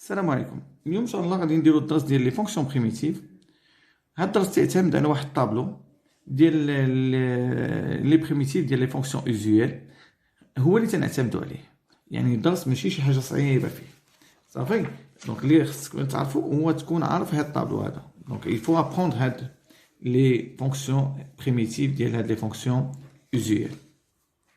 السلام عليكم. اليوم ان شاء الله غادي نديرو الدرس ديال لي فونكسيون بريميتيف. هاد الدرس تعتمد على واحد الطابلو ديال لي بريميتيف ديال لي فونكسيون اوزيوال، هو اللي تنعتمدو عليه. يعني الدرس ماشي شي حاجه صعيبه فيه، صافي. دونك اللي خصك تعرفو هو تكون عارف هاد الطابلو هذا. دونك يفو ابروندر هاد لي فونكسيون بريميتيف ديال هاد لي فونكسيون اوزيوال.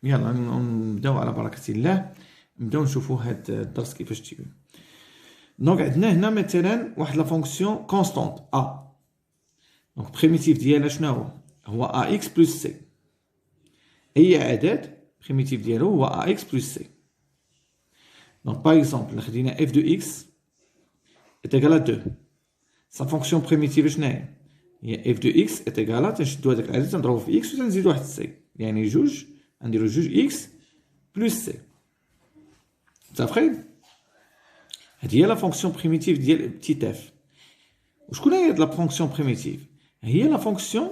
يلا نبداو على بركه الله، نبداو نشوفو هاد الدرس كيفاش تيبان. دونك عندنا هنا مثلا واحد لا فونكسيون كونستانت ا. دونك بريميتيف ديالها شنو هو ا اكس بلس سي. اي عدد بريميتيف ديالو هو ا اكس بلس سي. دونك باغ اكزومبل خدينا اف دو اكس est égal à 2. sa fonction primitive شنو هي اف دو اكس est égal à تنشدو هذاك العدد تنضربو في اكس وتنزيدو واحد سي، يعني جوج نديرو جوج اكس بلس سي. صافي، هذه هي لا فونكسيون بريميتيف ديال بتيت اف. وشكون هي هاد لا فونكسيون بريميتيف؟ هي لا فونكسيون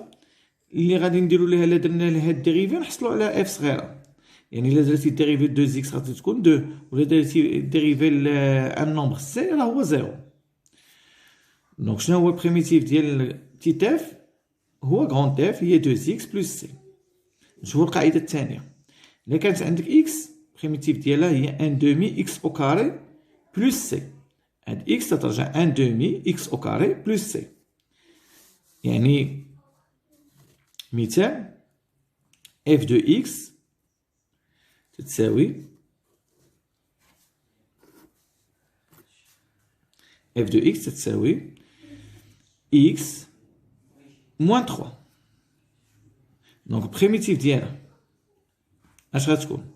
اللي غادي نديرو ليها الا درنا لها الديريفي نحصلو على اف صغيره. يعني الا درتي الديريفي 2 اكس غادي تكون 2، ولا درتي الديريفي ان نومبر سي راه هو 0. دونك شنو هو البريميتيف ديال بتيت اف؟ هو غروند اف هي 2 اكس بلس سي. نشوفو القاعده الثانيه. الا كانت عندك اكس بريميتيف ديالها هي ان دومي اكس او كاري بلس سي. هاد اكس تترجع ان دومي اكس او كاري بلس سي. يعني مثال اف دو اكس تتساوي اف دو اكس تتساوي اكس موان 3. دونك بريميتيف ديالها اش غتكون؟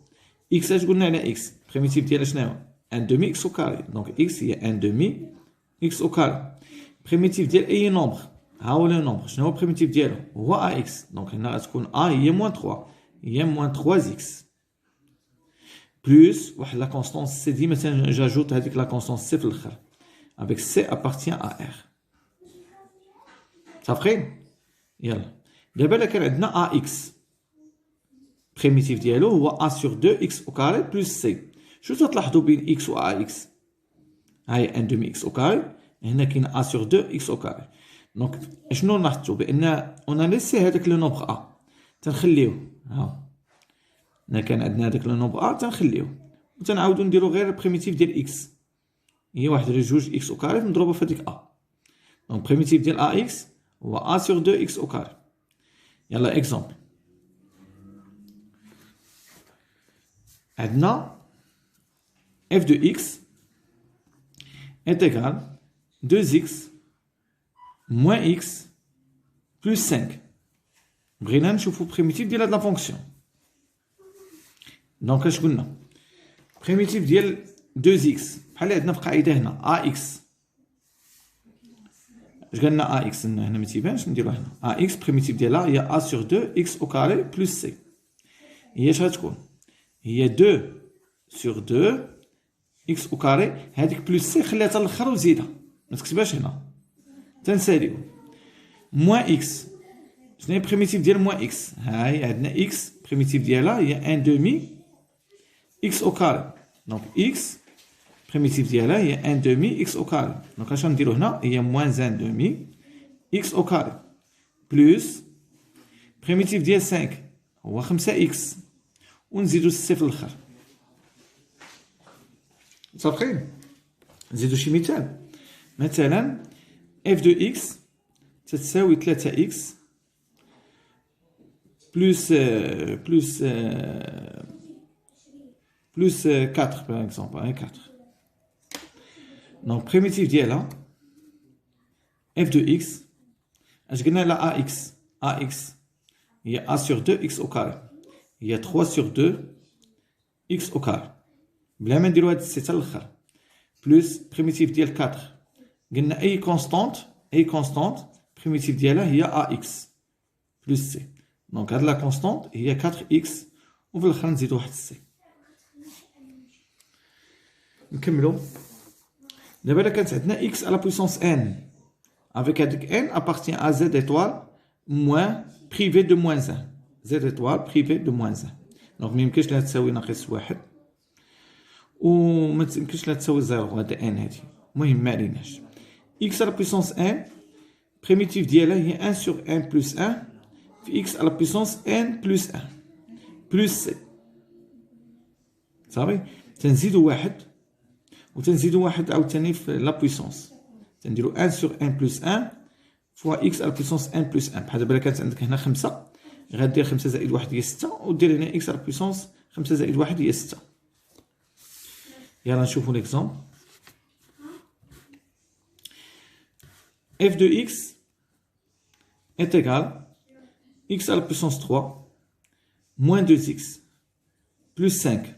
اكس اش قلنا على اكس بريميتيف ديالها شنو؟ ان دومي اكس او كاري. دونك اكس هي ان دومي اكس او كاري. بريميتيف ديال اي نومبر ها هو لو نومبر شنو هو بريميتيف ديالو؟ هو ا اكس. دونك هنا غتكون ا هي موان 3، هي موان 3 اكس بلس واحد لا كونستانس سي. ديما جاجوت هذيك لا كونستانس سي في الاخر avec c appartient à r. صافي. يلا دابا الا كان عندنا ا اكس بريميتيف ديالو هو ا سور 2 اكس او كاري بلس سي. شنو تلاحظوا بين اكس و ا اكس؟ هاي ان دومي اكس او كاري، هنا كاين ا سور 2 اكس او كاري. دونك شنو لاحظتوا؟ بان اون ليسي هذاك لو نومبر ا تنخليوه. ها هنا كان عندنا هذاك لو نومبر ا تنخليوه وتنعاودو نديرو غير بريميتيف ديال اكس هي واحد جوج اكس او كاري نضربها في هذيك ا. دونك بريميتيف ديال ا اكس هو ا سور 2 اكس او كاري. يلا اكزومبل عندنا f de x est égal 2x moins x plus 5. بغينا نشوفو بريميتيف ديال هاد لا فونكسيون. دونك اش قلنا؟ بريميتيف ديال 2x بحال عندنا في القاعده هنا ax. اش قالنا ax هنا ما تيبانش، نديرو هنا ax بريميتيف ديالها هي a sur 2 x au carré plus c. هي اش غتكون؟ هي 2 sur 2 x au carré. هذيك بلس سي خليها حتى الاخر وزيدها، ما تكتبهاش هنا تنساليو. موان اكس شنو هي بريميتيف ديال موان اكس؟ هاي عندنا اكس بريميتيف ديالها هي ان دومي اكس او كاري. دونك اكس بريميتيف ديالها هي ان دومي اكس او كاري. دونك اش غنديرو هنا؟ هي موان ان دومي اكس او كاري بلس بريميتيف ديال 5 هو 5 اكس ونزيدو السي في الاخر. صافي. نزيدو شي مثال. مثلا اف دو اكس تتساوي 3 اكس بلس 4 باغ اكزومبل. 4. دونك بريميتيف ديالها اف دو اكس اش قلنا على ا اكس؟ ا اكس هي ا سور 2 اكس او كاري، هي 3 سور 2 اكس او كاري بلا ما نديرو هاد السي حتى الاخر بلس بريميتيف ديال 4. قلنا اي كونستانت بريميتيف ديالها هي ا اكس بلس سي. دونك هاد لا كونستانت هي 4 اكس وفي الاخر نزيدو واحد السي. نكملو. دابا الا كانت عندنا اكس على بويسونس ان افيك هاديك ان ابارتيان ا زد ايطوال موان بريفي دو موان 1. زد ايطوال بريفي دو موان 1. دونك ميمكنش لها تساوي ناقص 1 وما تمكنش لها تساوي 0. هاد ان هادي المهم ما عليناش. x à la puissance n primitive ديالها هي 1 sur n plus 1 في x à la puissance n plus 1 plus c. صافي تنزيدو واحد وتنزيدو واحد عاوتاني في لا بويسونس، تنديرو 1 sur n plus 1 fois x à la puissance n plus 1. بحال دابا الا كانت عندك هنا 5 غادير 5 زائد 1 هي 6 ودير هنا x à la puissance 5 زائد 1 هي 6. يلا نشوفو ليكزامبل. f de x est égal x à la puissance 3 moins 2x plus 5.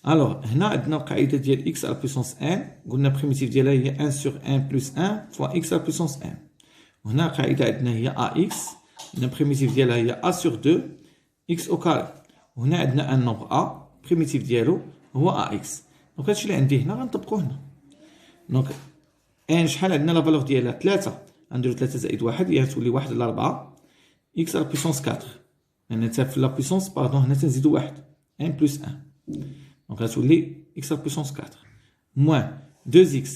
Alors, هنا عندنا القاعدة ديال x à la puissance n، قلنا بريميتيف ديالها هي 1 sur 1 plus 1 fois x à la puissance n. وهنا القاعدة عندنا هي ax، قلنا بريميتيف ديالها هي a sur 2 x au carré. وهنا عندنا ان نومبر a، بريميتيف ديالو هو ax. دونك هادشي اللي عندي هنا غنطبقو هنا. دونك ان شحال عندنا لا فالور ديالها 3، غنديرو 3 زائد 1 هي تولي 1 على 4 x à la puissance 4. هنا حتى في لا بويسونس باردون هنا تنزيدو 1 1 plus 1. دونك غتولي x à la puissance 4 moins 2x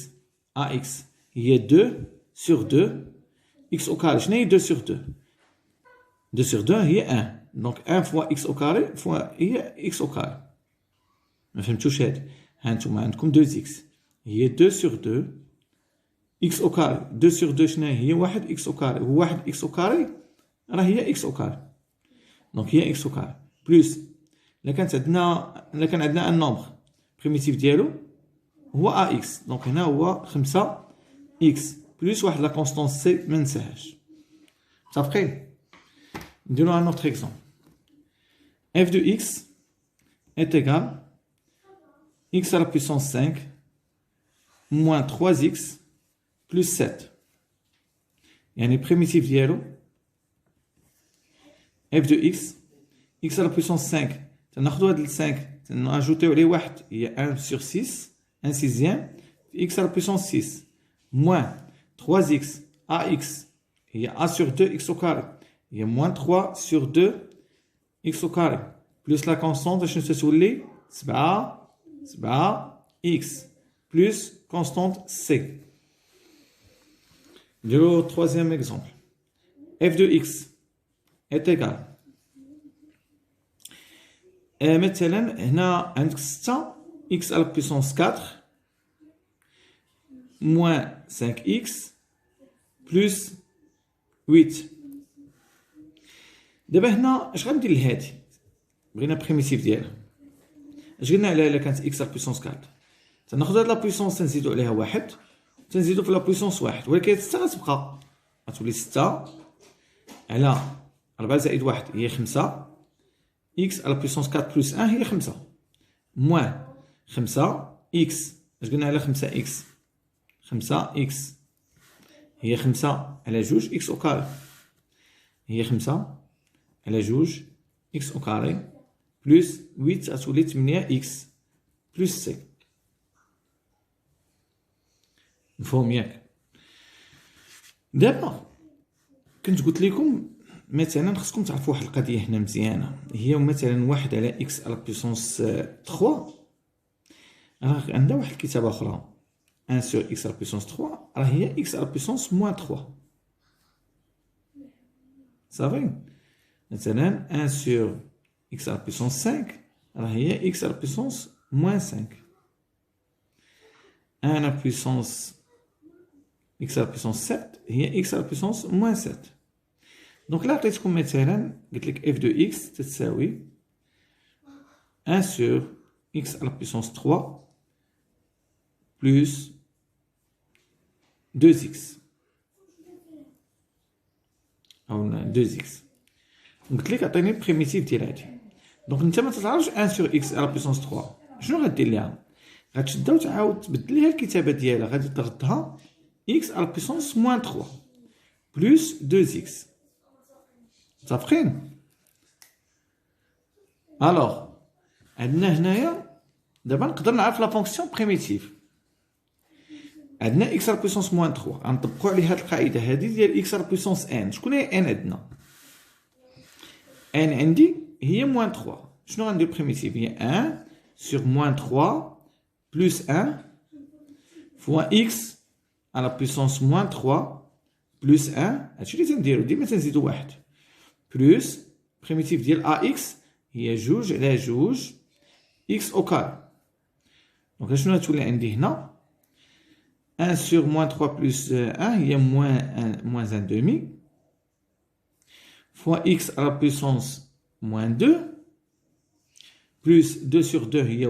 ax هي 2 sur 2 x au carré. شنو هي 2 sur 2؟ 2 sur 2 هي 1. دونك 1 fois x au carré fois هي x au carré. ما فهمتوش هادي؟ ها نتوما عندكم 2x هي 2 sur 2 x au carré. 2 sur 2 شنو هي 1 x au carré، و 1 x au carré راه هي x au carré. دونك هي x au carré بلس إلا كان عندنا ان نومبر بريميتيف ديالو هو ax. دونك هنا هو 5x بلس واحد لا كونستانت سي ما ننساهاش. متفقين؟ نديرو ان اوتر اكزومبل. f de x est égal x à la puissance 5 moins 3x plus 7. يعني بريميتيف ديالو f de x à la puissance 5 تناخدو هاد 5 تناجوتيو عليه واحد هي 1 sur 6 1 sixième في x à la puissance 6 moins 3x ax هي a sur 2 x au carré هي moins 3 sur 2 x au carré plus la constante شنو تتولي 7 x plus constante c. نديرو troisième exemple. f de x est égal مثلا هنا عندك 6 x à la puissance 4 moins 5x plus 8. دابا هنا اش غندير لهادي؟ بغينا بريميتيف ديالها. اش قلنا عليها الا كانت x à la puissance 4؟ تناخذ هاد لا بويسونس تنزيدو عليها واحد تنزيدو في لا بويسونس واحد، ولكن 6 غتبقى غتولي 6 على 4 زائد 1 هي 5 x à la puissance 4 plus 1 هي 5 moins 5 x. اش قلنا على 5 x؟ 5 x هي 5 على 2 x au carré هي 5 على 2 x au carré plus 8 غتولي 8 x plus c. مفهوم ياك؟ دابا كنت قلت لكم مثلا خصكم تعرفوا واحد القضيه هنا مزيانه، هي مثلا 1 على x à la puissance 3 راه عندها واحد الكتابه اخرى 1 sur x à la puissance 3 راه هي x à la puissance moins 3. صافي مثلا 1 sur x à la puissance 5 راه هي x à la puissance moins 5. 1 à la puissance x à la puissance 7 هي x à la puissance moins 7. دونك لا عطيتكم مثلا قلت لك f de x تساوي 1 sur x à la puissance 3 plus 2x او 2x. قلت لك عطيني بريميتيف ديال هادي. دونك انت ما تعرفش 1 sur x à la puissance 3 شنو غدير ليها؟ غتشدها وتعاود تبدل ليها الكتابه ديالها، غادي تردها x à la puissance moins 3 plus 2x. متفقين؟ الوغ عندنا هنايا دابا نقدر نعرف لا فونكسيون بريميتيف. عندنا x à la puissance moins 3 غنطبقوا عليه هاد القاعده هادي ديال x à la puissance n. شكون هي n عندنا؟ n عندي هي moins 3. شنو غندير بريميتيف؟ هي 1 sur moins 3 plus 1 fois x à la puissance moins 3 plus 1 هادشي اللي تنديرو ديما تنزيدو واحد plus primitif ديال ax هي جوج على جوج x au carré. دونك شنو غتولي عندي هنا 1 sur moins 3 plus 1 هي moins 1 demi fois x à la puissance moins 2 plus 2 sur 2 هي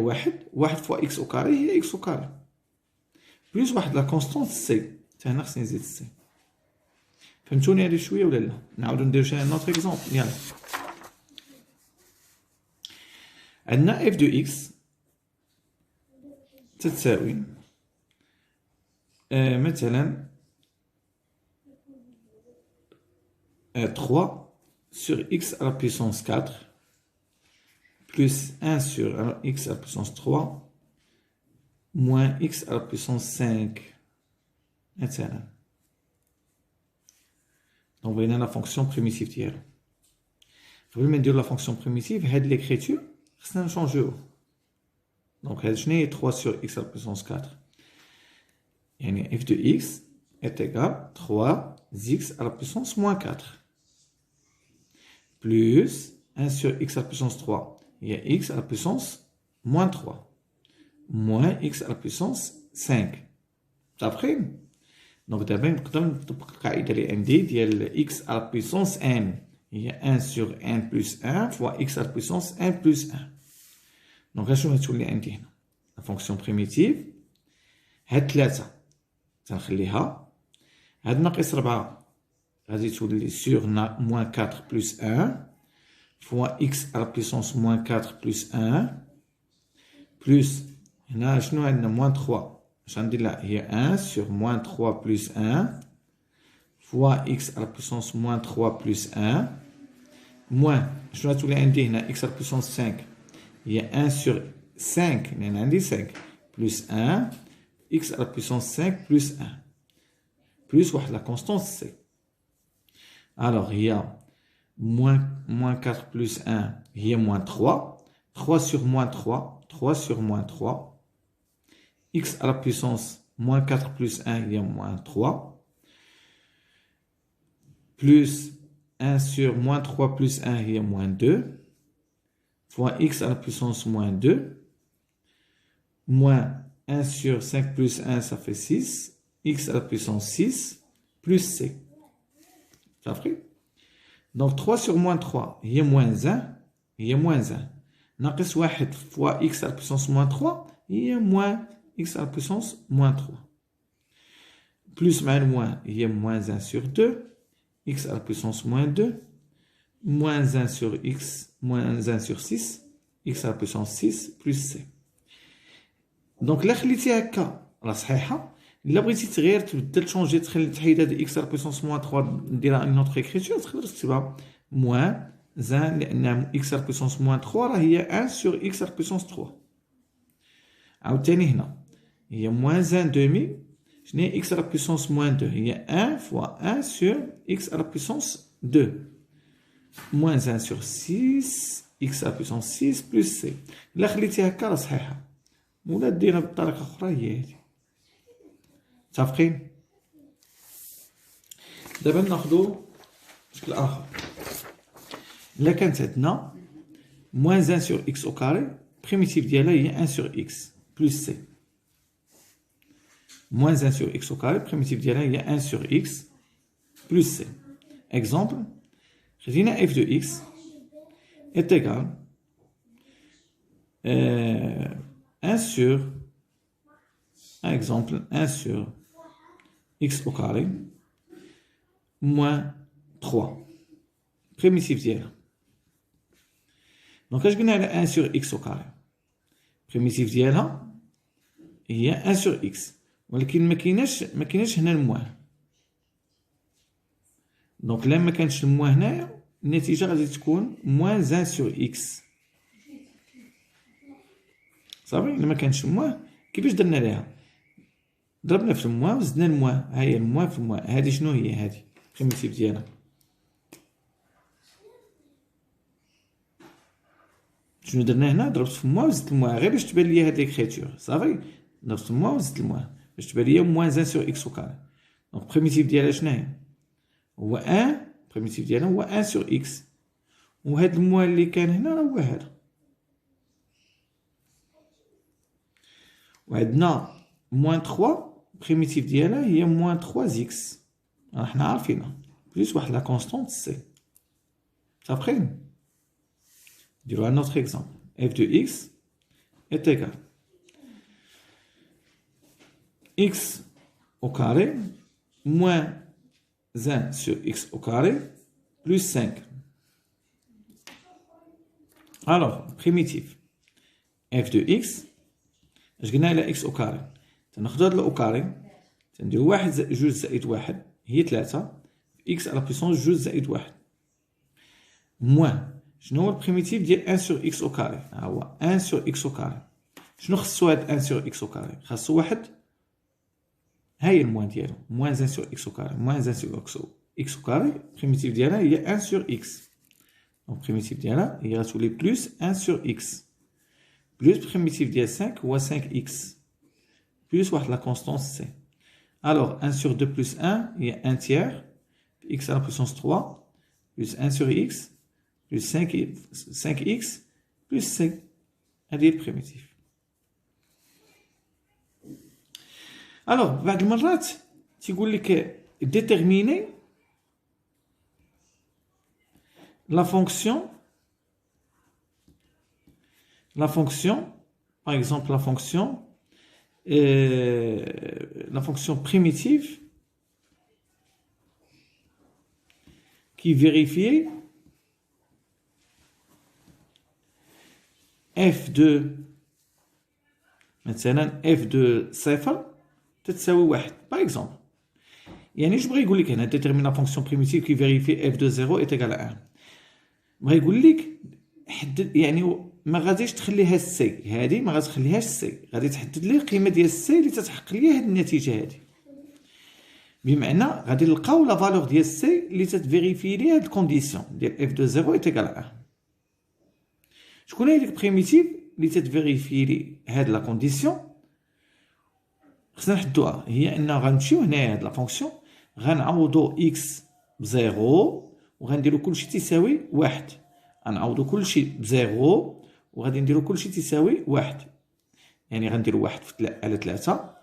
1 fois x au carré هي x au carré plus واحد لا constante c حتى هنا خصني نزيد c. فهمتوني هادي شويه ولا لا؟ نعاودو نديرو شي نوتر اكزومبل. يلا عندنا f de x تتساوي مثلا 3 sur x à la puissance 4 plus 1 sur x à la puissance 3 moins x à la puissance 5 مثلا. Donc voyez la fonction primitive ديالو. قبل ما نديرو la fonction primitive هاد l'écriture خصنا نشونجيو. Donc هاد شنو هي 3 sur x à la puissance 4 يعني f de x est égal 3x à la puissance moins 4 plus 1 sur x à la puissance 3 il y a x à la puissance moins 3 moins x à la puissance 5. صافين. دونك دابا نقدر نطبق القاعده اللي عندي ديال x à la puissance n هي 1 sur n plus 1 fois x à la puissance n plus 1. دونك اشنو غتولي عندي هنا لا فونكسيون بريميتيف هاد 3 تنخليها هاد ناقص 4 غادي تولي sur moins 4 plus 1 fois x à la puissance moins 4 plus 1 plus هنا شنو عندنا moins 3 اش غندير لها هي 1 sur moins 3 plus 1 fois x à la puissance moins 3 plus 1 moins شنو غتولي عندي هنا x à la puissance 5 هي 1 sur 5 لأن عندي 5 plus 1 x à la puissance 5 plus 1 plus واحد la constante c. Alors il y a moins 4 plus 1 il y a moins 3 3 sur moins 3 3 sur moins 3 x à la puissance moins 4 plus 1 il y a moins 3 plus 1 sur moins 3 plus 1 il y a moins 2 fois x à la puissance moins 2 moins 1 sur 5 plus 1 ça fait 6 x à la puissance 6 plus c. Ça fait donc 3 sur moins 3 il y a moins 1 il y a moins 1 ناقص 1 fois x à la puissance moins 3 il y a moins x à la puissance moins 3 plus مع moins il y a moins 1 sur 2 x à la puissance moins 2 moins 1 sur x moins 1 sur 6 x à la puissance 6 plus c. دونك لا خليتيها هكا راه صحيحه الا بغيتي تغير تبدل تشونجي تحيد هاد x à la puissance moins 3 ديرها اون اوتر écriture تقدر تكتبها moins 1 لان x à la puissance moins 3 راه هي 1 sur x à la puissance 3 عاوتاني هنا هي moins 1 demi شنو هي x à la puissance moins 2 هي 1 fois 1 sur x à la puissance 2 moins 1 sur 6 x à la puissance 6 plus c. الا خليتيها هكا راه صحيحه ولا ديرها بطريقه اخرى هي هادي. متفقين؟ دابا ناخذ شكل اخر. الا كانت عندنا moins 1 sur x au carré primitive ديالها هي 1 sur x plus c moins 1 sur x au carré primitive ديالها هي 1 sur x plus c. exemple خدينا f de x est égal 1 sur un exemple 1 sur x au carré moins 3 primitive ديالها. دونك اش قلنا على 1 sur x au carré primitive ديالها هي 1 sur x ولكن ما كايناش هنا الموان. دونك لا ما كانش الموان هنايا النتيجه غادي تكون moins 1 sur x. صافي الا ما كانش الموان كيفاش درنا ليها ضربنا في الموان وزدنا الموان ها هي الموان في الموان. هذه شنو هي هذه بريميتيف ديالها شنو درنا هنا ضربت في الموان وزدت الموان غير باش تبان ليا هاد ليكريتور. صافي ضربت في الموان وزدت الموان باش تبان ليا moins 1 sur x au carré. Donc primitif ديالها شنو هي؟ هو 1 primitif ديالها هو 1 sur x. وهاد الموان اللي كان هنا راه هو هذا. وعندنا moins 3 primitif ديالها هي moins 3x. راحنا عارفينها. بلس واحد لا كونستانت سي. صافين؟ نديرو un autre exemple. f de x est égal x au carré moins 1 sur x au carré plus 5. Alors, primitif f de x, اش قلنا على x au carré؟ تناخدو هاد au carré تنديرو 1 جوج زائد 1 هي 3 x à la puissance جوج زائد 1 moins شنو هو البريميتيف ديال 1 sur x au carré؟ ها هو 1 sur x au carré. شنو خصو هاد 1 sur x au carré؟ خاصو واحد ها هي الموان ديالو moins 1 sur x au carré moins 1 sur x au carré. البريميتيف ديالها هي 1 sur x. دونك البريميتيف ديالها هي غتولي بلس 1 sur x بلس البريميتيف ديال 5 هو 5x بلس واحد لا كونستانت c. Alors 1 sur 2 plus 1 هي 1 tiers x à la puissance 3 plus 1 sur x plus 5x plus c. هذه هي البريميتيف. Alors بعض المرات تيقول لك déterminer la fonction par exemple la fonction primitive qui vérifie f de مثلا f de 0 تتساوي 1 par exemple. يعني اش بغا يقول لك هنا détermine la fonction primitive qui vérifie f de 0 est égal à 1. بغا يقول لك حدد يعني ما غاديش تخليها السي هذه ما غاتخليهاش السي غادي تحدد لي القيمه ديال السي اللي تتحقق ليا هذه النتيجه هذه. بمعنى غادي نلقاو لا فالور ديال السي اللي تتفيريفي ليا هاد الكونديسيون ديال اف دو 0 ايت ايكال 1. شكون هي ديك البريميتيف اللي تتفيريفي لي هاد لا كونديسيون؟ خصنا نحدوها. هي ان غنمشيو هنايا هاد لا فونكسيون غنعوضو اكس بزيرو وغنديرو كلشي تيساوي 1. غنعوضو كلشي بزيرو وغادي نديرو كلشي تيساوي 1. يعني غنديرو 1 على 3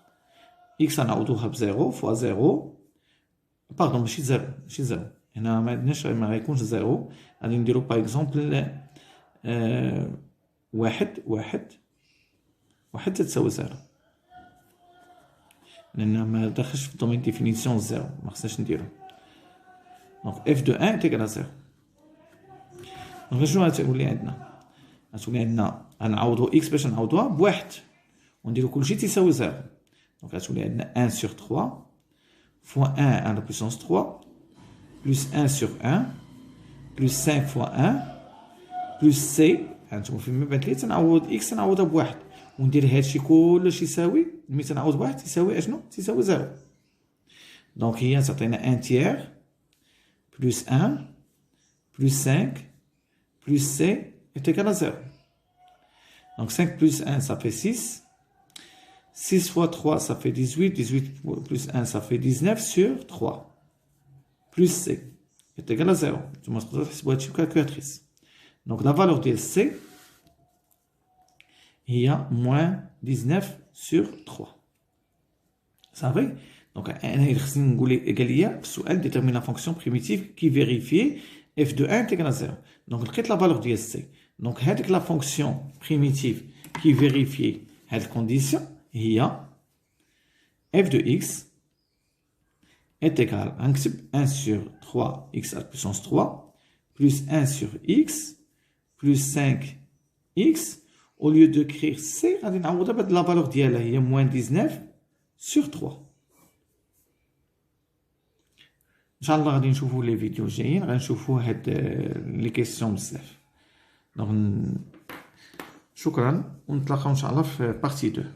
اكس غنعوضوها بزيرو فوا زيرو باردون ماشي زيرو هنا ما عندناش ما غيكونش زيرو. غادي نديرو باغ اكزومبل 1 تتساوي زيرو لان ما داخلش في الدومين ديفينيسيون زيرو ما خصناش نديرو. دونك اف دو 1 تيكال زيرو. دونك شنو غتولي عندنا؟ غتولي عندنا غنعوضو اكس باش نعوضوها بواحد ونديرو كلشي تيساوي زيرو. دونك غتولي عندنا 1 sur 3 fois 1 à la puissance 3 plus 1 sur 1 plus 5 fois 1 plus c. هانتوما فين ما بانت لي تنعوض اكس نعوضها بواحد وندير هادشي كلشي يساوي ملي تنعوض بواحد تيساوي اشنو؟ تيساوي زيرو. دونك هي تعطينا 1 tiers plus 1 plus 5 plus c est égal à 0. Donc 5 plus 1 ça fait 6. 6 fois 3 ça fait 18. 18 plus 1 ça fait 19 sur 3 plus c est égal à 0. Tu m'as trouvé cette boîte calculatrice. Donc la valeur de c il y a moins 19 sur 3. Ça va? Donc انا خصني نقول لك قال لي في السؤال détermine la fonction primitive qui vérifie f de 1 est égal à 0. Donc لقيت la valeur ديال c. Donc هذيك la fonction primitive qui vérifie هاد الكونديسيون هي f de x est égal غنكتب 1 sur 3 x à la puissance 3 plus 1 sur x plus 5x. au lieu d'écrire c غادي نعوضها بهاد la valeur ديالها هي moins 19 sur 3. ان شاء الله غادي نشوفوا لي فيديو جايين غنشوفوا هاد لي كيسيون بزاف. دونك شكرا ونتلاقاو ان شاء الله في بارتي 2.